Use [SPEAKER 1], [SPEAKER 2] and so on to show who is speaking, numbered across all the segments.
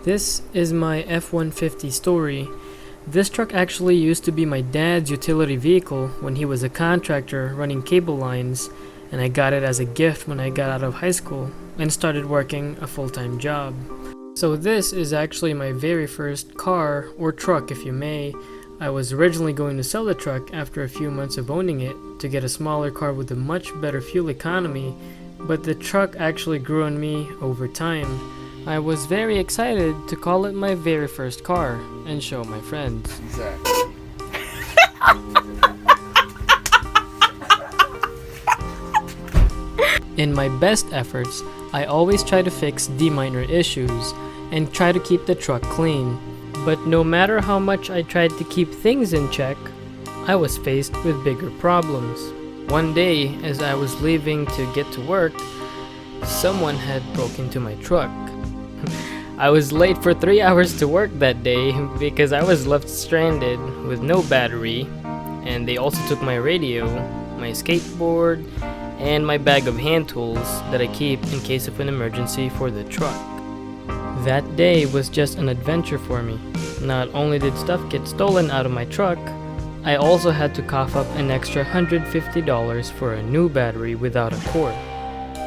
[SPEAKER 1] This is my F-150 story. This truck actually used to be my dad's utility vehicle when he was a contractor running cable lines, and I got it as a gift when I got out of high school and started working a full-time job. So this is actually my very first car, or truck if you may. I was originally going to sell the truck after a few months of owning it to get a smaller car with a much better fuel economy, but the truck actually grew on me over time. I was very excited to call it my very first car and show my friends.
[SPEAKER 2] Exactly.
[SPEAKER 1] In my best efforts, I always try to fix the minor issues and try to keep the truck clean. But no matter how much I tried to keep things in check, I was faced with bigger problems. One day, as I was leaving to get to work, someone had broken into my truck. I was late for 3 hours to work that day because I was left stranded with no battery, and they also took my radio, my skateboard, and my bag of hand tools that I keep in case of an emergency for the truck. That day was just an adventure for me. Not only did stuff get stolen out of my truck, I also had to cough up an extra $150 for a new battery without a cord.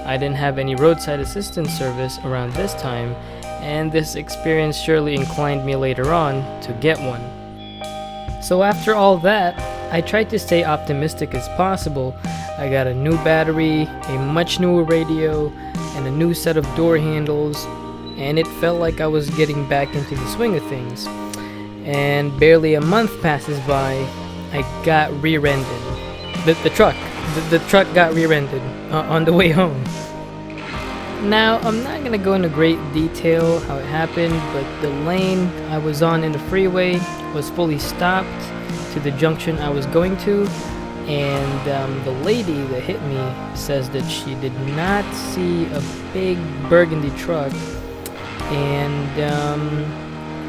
[SPEAKER 1] I didn't have any roadside assistance service around this time, and this experience surely inclined me later on to get one. So after all that, I tried to stay optimistic as possible. I got a new battery, a much newer radio, and a new set of door handles, and it felt like I was getting back into the swing of things. And barely a month passes by, I got rear-ended. The truck got rear-ended on the way home. Now, I'm not gonna go into great detail how it happened, but the lane I was on in the freeway was fully stopped to the junction I was going to, and the lady that hit me says that she did not see a big burgundy truck, and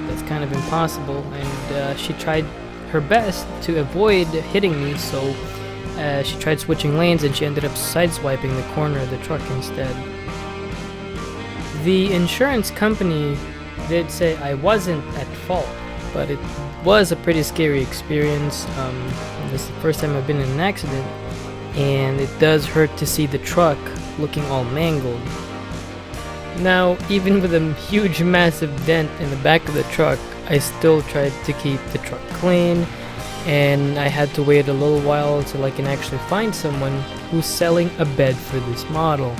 [SPEAKER 1] that's kind of impossible, and she tried her best to avoid hitting me, so she tried switching lanes and she ended up sideswiping the corner of the truck instead. The insurance company did say I wasn't at fault, but it was a pretty scary experience. This is the first time I've been in an accident, and it does hurt to see the truck looking all mangled. Now, even with a huge massive dent in the back of the truck, I still tried to keep the truck clean, and I had to wait a little while until I can actually find someone who's selling a bed for this model.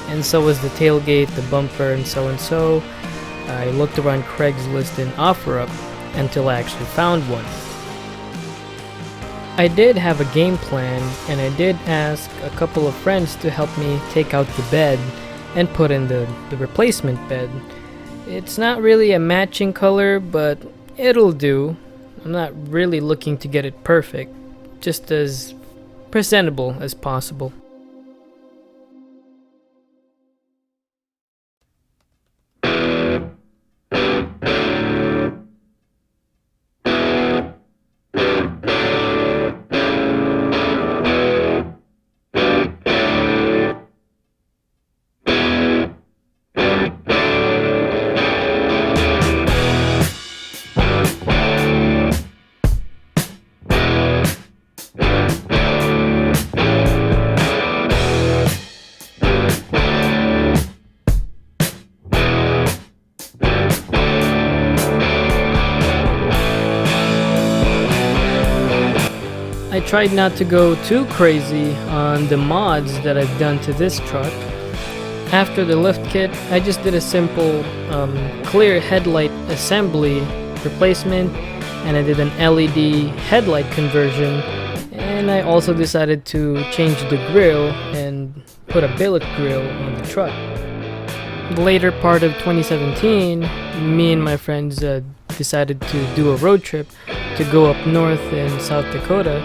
[SPEAKER 1] And so was the tailgate, the bumper, and so. I looked around Craigslist and OfferUp until I actually found one. I did have a game plan, and I did ask a couple of friends to help me take out the bed and put in the replacement bed. It's not really a matching color, but it'll do. I'm not really looking to get it perfect, just as presentable as possible. I tried not to go too crazy on the mods that I've done to this truck. After the lift kit, I just did a simple clear headlight assembly replacement, and I did an LED headlight conversion, and I also decided to change the grille and put a billet grille on the truck. The later part of 2017, me and my friends decided to do a road trip to go up north in South Dakota,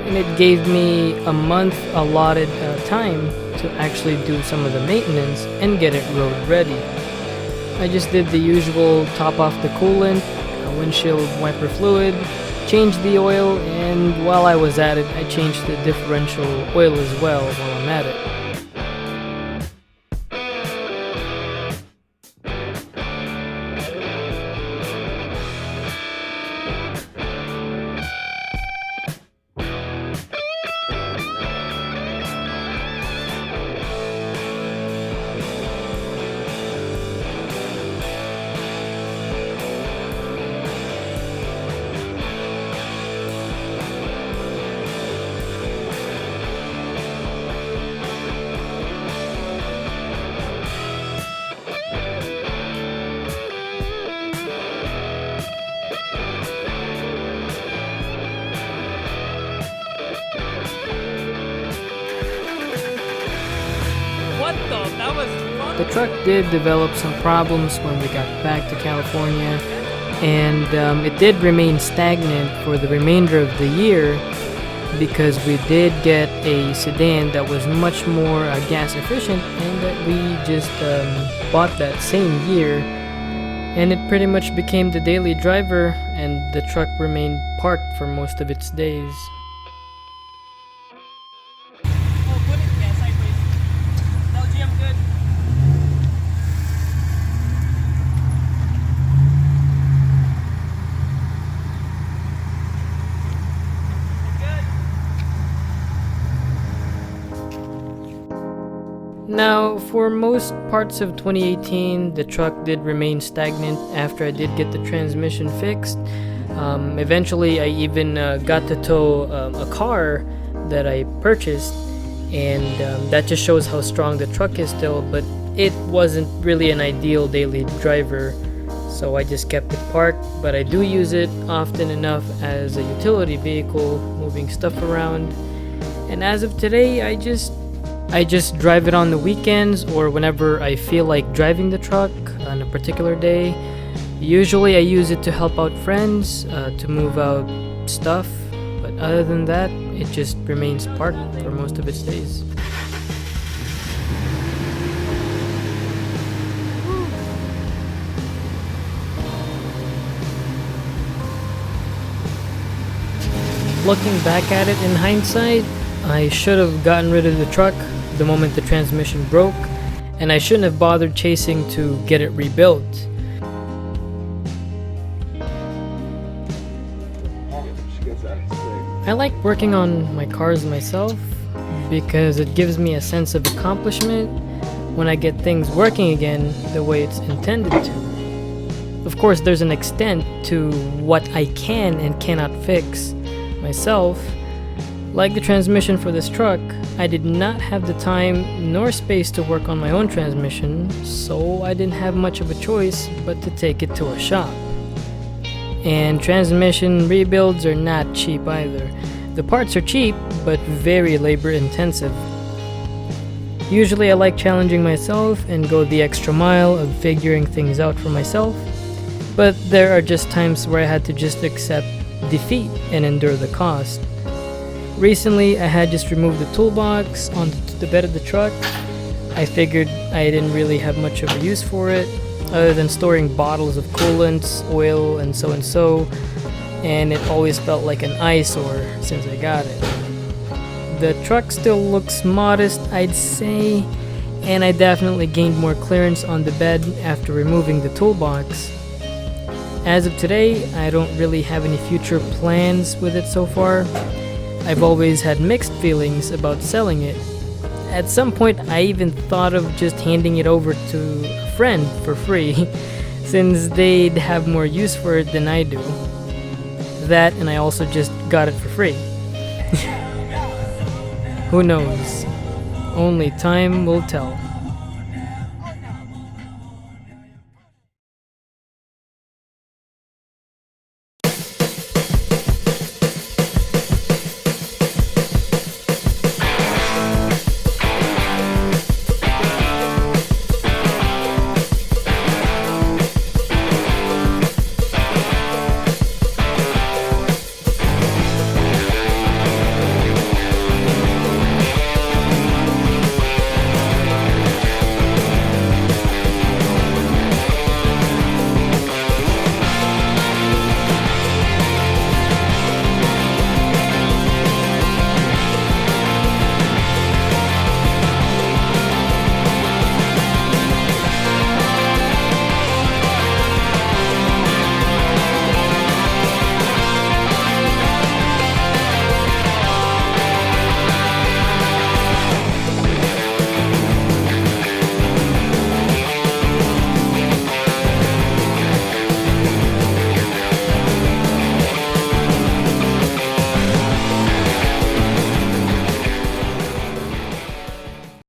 [SPEAKER 1] and it gave me a month allotted time to actually do some of the maintenance and get it road ready. I just did the usual top off the coolant, windshield wiper fluid, changed the oil, and while I was at it, I changed the differential oil as well while I'm at it. the truck did develop some problems when we got back to California, and it did remain stagnant for the remainder of the year because we did get a sedan that was much more gas efficient and that we just bought that same year, and it pretty much became the daily driver, and the truck remained parked for most of its days. Now, for most parts of 2018, the truck did remain stagnant after I did get the transmission fixed. Eventually, I even got to tow a car that I purchased, and that just shows how strong the truck is still, but it wasn't really an ideal daily driver, so I just kept it parked, but I do use it often enough as a utility vehicle, moving stuff around. And as of today, I just drive it on the weekends or whenever I feel like driving the truck on a particular day. Usually I use it to help out friends, to move out stuff, but other than that, it just remains parked for most of its days. Looking back at it in hindsight, I should have gotten rid of the truck the moment the transmission broke, and I shouldn't have bothered chasing to get it rebuilt. I like working on my cars myself because it gives me a sense of accomplishment when I get things working again the way it's intended to. Of course, there's an extent to what I can and cannot fix myself. Like the transmission for this truck, I did not have the time nor space to work on my own transmission, so I didn't have much of a choice but to take it to a shop. And transmission rebuilds are not cheap either. The parts are cheap, but very labor intensive. Usually I like challenging myself and go the extra mile of figuring things out for myself, but there are just times where I had to just accept defeat and endure the cost. Recently, I had just removed the toolbox onto the bed of the truck. I figured I didn't really have much of a use for it, other than storing bottles of coolants, oil, and so, and it always felt like an eyesore since I got it. The truck still looks modest, I'd say, and I definitely gained more clearance on the bed after removing the toolbox. As of today, I don't really have any future plans with it so far. I've always had mixed feelings about selling it. At some point, I even thought of just handing it over to a friend for free, since they'd have more use for it than I do. That, and I also just got it for free. Who knows? Only time will tell.